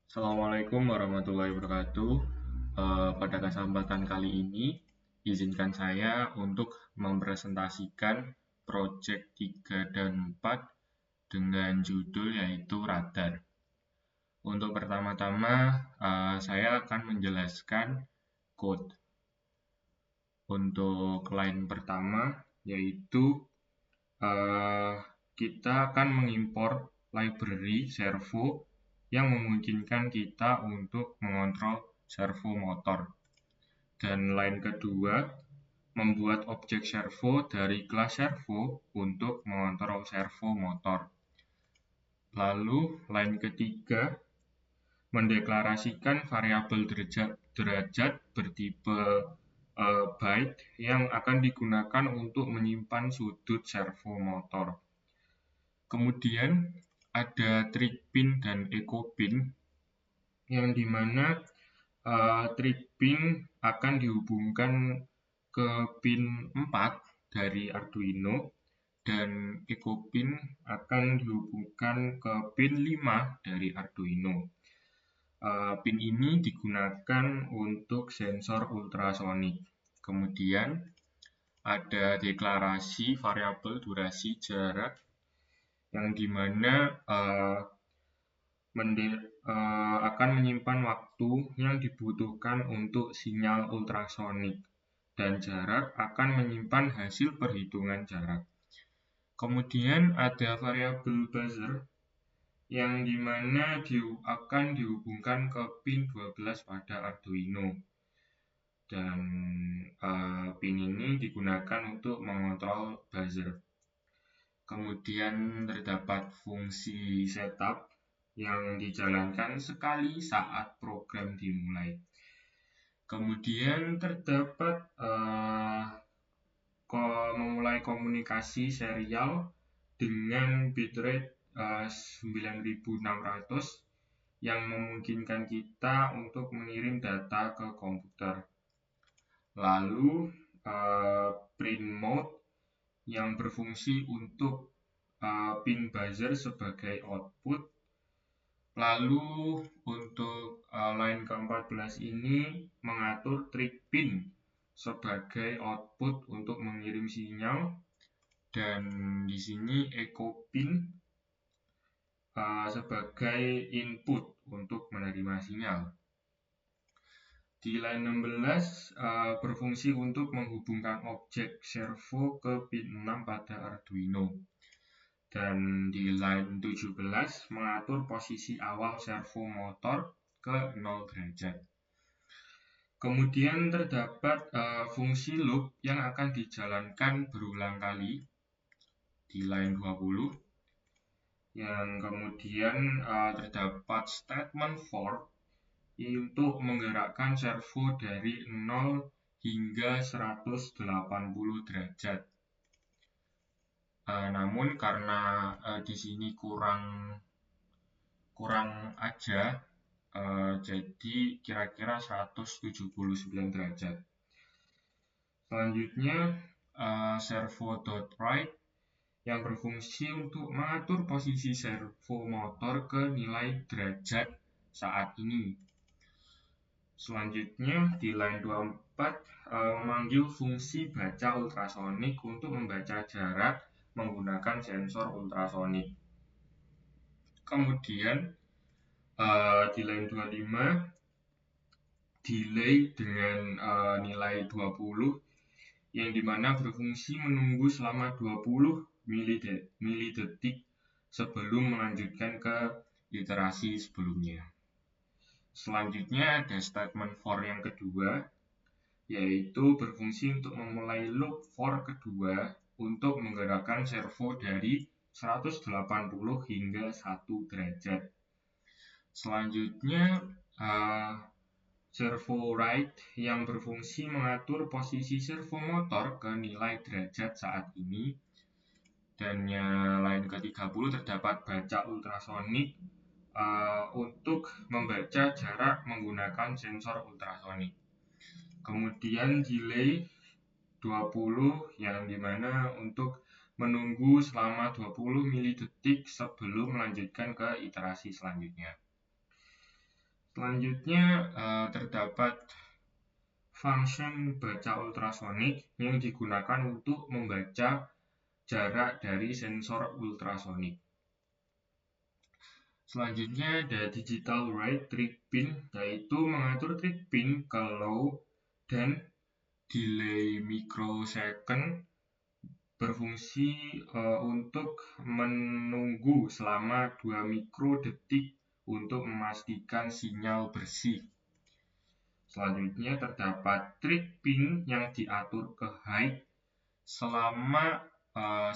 Assalamualaikum warahmatullahi wabarakatuh. Pada kesempatan kali ini, izinkan saya untuk mempresentasikan proyek 3 dan 4 dengan judul yaitu radar. Untuk pertama-tama, saya akan menjelaskan code. Untuk line pertama, yaitu kita akan mengimpor library servo yang memungkinkan kita untuk mengontrol servo motor. Dan line kedua, membuat objek servo dari kelas servo untuk mengontrol servo motor. Lalu line ketiga, mendeklarasikan variabel derajat bertipe byte yang akan digunakan untuk menyimpan sudut servo motor. Kemudian ada trig pin dan echo pin yang dimana trig pin akan dihubungkan ke pin 4 dari Arduino dan echo pin akan dihubungkan ke pin 5 dari Arduino. Pin ini digunakan untuk sensor ultrasonik. Kemudian ada deklarasi variabel durasi jarak yang dimana akan menyimpan waktu yang dibutuhkan untuk sinyal ultrasonik dan jarak akan menyimpan hasil perhitungan jarak. Kemudian ada variabel buzzer yang dimana akan dihubungkan ke pin 12 pada Arduino. Dan pin ini digunakan untuk mengontrol buzzer. Kemudian terdapat fungsi setup yang dijalankan sekali saat program dimulai. Kemudian terdapat memulai komunikasi serial dengan bitrate 9600 yang memungkinkan kita untuk mengirim data ke komputer. Lalu print mode yang berfungsi untuk pin buzzer sebagai output. Lalu untuk line ke-14 ini mengatur trig pin sebagai output untuk mengirim sinyal dan di sini echo pin sebagai input untuk menerima sinyal. Di line 16 berfungsi untuk menghubungkan objek servo ke pin 6 pada Arduino. Dan di line 17 mengatur posisi awal servo motor ke 0 derajat. Kemudian terdapat fungsi loop yang akan dijalankan berulang kali di line 20. Yang kemudian terdapat statement for untuk menggerakkan servo dari 0 hingga 180 derajat. Namun karena di sini kurang aja, jadi kira-kira 179 derajat. Selanjutnya servo.write yang berfungsi untuk mengatur posisi servo motor ke nilai derajat saat ini. Selanjutnya di line 24 memanggil fungsi baca ultrasonik untuk membaca jarak menggunakan sensor ultrasonik. Kemudian di line 25 delay dengan nilai 20 yang dimana berfungsi menunggu selama 20 milidetik sebelum melanjutkan ke iterasi sebelumnya. Selanjutnya ada statement for yang kedua, yaitu berfungsi untuk memulai loop for kedua untuk menggerakkan servo dari 180 hingga 1 derajat. Selanjutnya servo write yang berfungsi mengatur posisi servo motor ke nilai derajat saat ini. Dan yang lain ke-30 terdapat baca ultrasonik untuk membaca jarak menggunakan sensor ultrasonik. Kemudian delay 20 yang dimana untuk menunggu selama 20 milidetik sebelum melanjutkan ke iterasi selanjutnya. Selanjutnya terdapat function baca ultrasonik yang digunakan untuk membaca jarak dari sensor ultrasonik. Selanjutnya ada digital write trick pin, yaitu mengatur trick pin ke low dan delay microsecond, berfungsi untuk menunggu selama 2 mikrodetik untuk memastikan sinyal bersih. Selanjutnya terdapat trick pin yang diatur ke high selama 10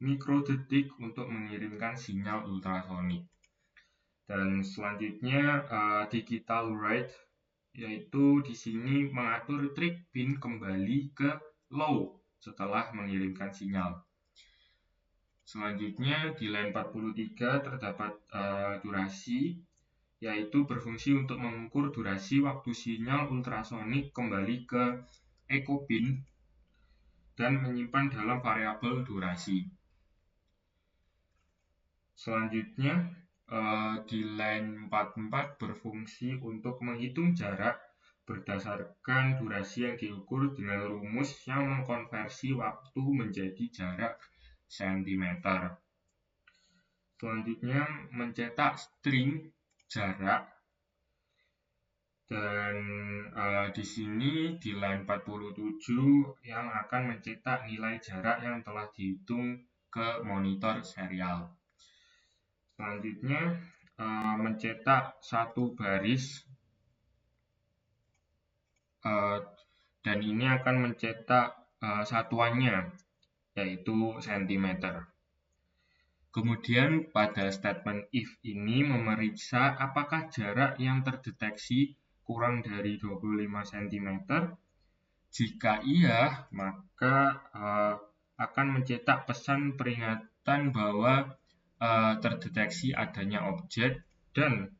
mikrodetik untuk mengirimkan sinyal ultrasonik. Dan selanjutnya digital write, yaitu di sini mengatur trick pin kembali ke low setelah mengirimkan sinyal. Selanjutnya di line 43 terdapat durasi, yaitu berfungsi untuk mengukur durasi waktu sinyal ultrasonik kembali ke echo pin dan menyimpan dalam variabel durasi. Selanjutnya di line 44 berfungsi untuk menghitung jarak berdasarkan durasi yang diukur dengan rumus yang mengkonversi waktu menjadi jarak cm. Selanjutnya mencetak string jarak, dan di sini di line 47 yang akan mencetak nilai jarak yang telah dihitung ke monitor serial. Selanjutnya mencetak satu baris, dan ini akan mencetak satuannya, yaitu cm. Kemudian pada statement if ini memeriksa apakah jarak yang terdeteksi kurang dari 25 cm. Jika iya, maka akan mencetak pesan peringatan bahwa terdeteksi adanya objek dan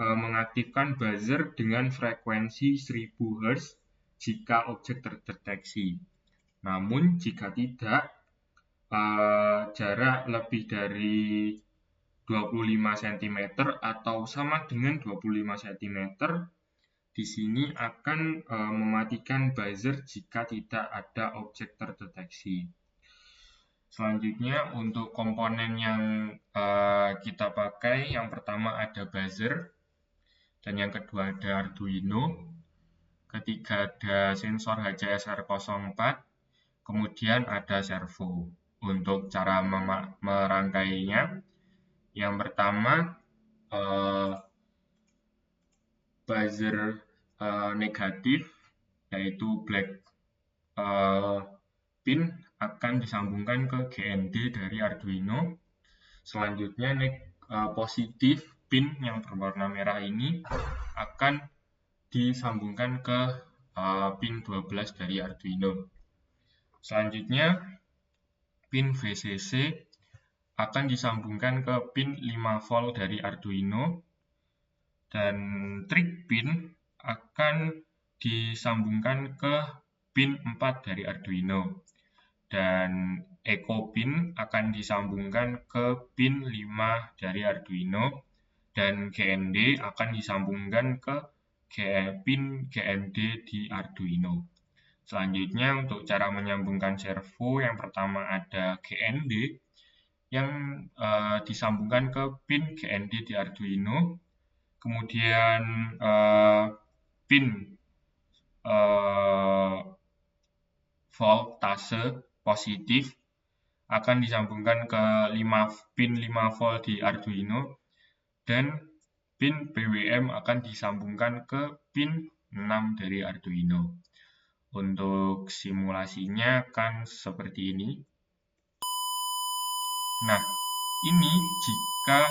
mengaktifkan buzzer dengan frekuensi 1000 Hz jika objek terdeteksi. Namun jika tidak, jarak lebih dari 25 cm atau sama dengan 25 cm, di sini akan mematikan buzzer jika tidak ada objek terdeteksi. Selanjutnya untuk komponen yang kita pakai, yang pertama ada buzzer, dan yang kedua ada Arduino, ketiga ada sensor HCSR04, kemudian ada servo. Untuk cara merangkainya, yang pertama buzzer negatif, yaitu black pin, akan disambungkan ke GND dari Arduino. Selanjutnya positif pin yang berwarna merah ini akan disambungkan ke pin 12 dari Arduino. Selanjutnya pin VCC akan disambungkan ke pin 5 volt dari Arduino, dan trick pin akan disambungkan ke pin 4 dari Arduino, dan echo pin akan disambungkan ke pin 5 dari Arduino, dan GND akan disambungkan ke pin GND di Arduino. Selanjutnya untuk cara menyambungkan servo, yang pertama ada GND yang disambungkan ke pin GND di Arduino, kemudian pin voltase positif akan disambungkan ke pin 5 volt di Arduino, dan pin PWM akan disambungkan ke pin 6 dari Arduino. Untuk simulasinya akan seperti ini. Nah, ini jika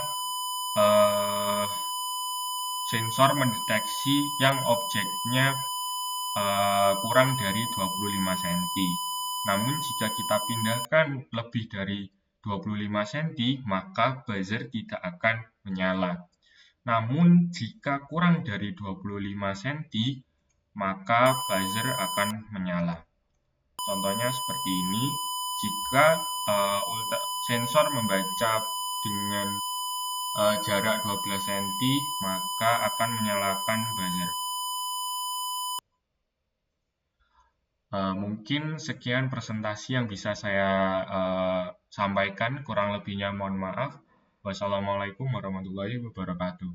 sensor mendeteksi yang objeknya kurang dari 25 cm. Namun jika kita pindahkan lebih dari 25 cm, maka buzzer tidak akan menyala. Namun jika kurang dari 25 cm, maka buzzer akan menyala. Contohnya seperti ini. Jika sensor membaca dengan jarak 12 cm, maka akan menyalakan buzzer. Mungkin sekian presentasi yang bisa saya sampaikan, kurang lebihnya mohon maaf. Wassalamualaikum warahmatullahi wabarakatuh.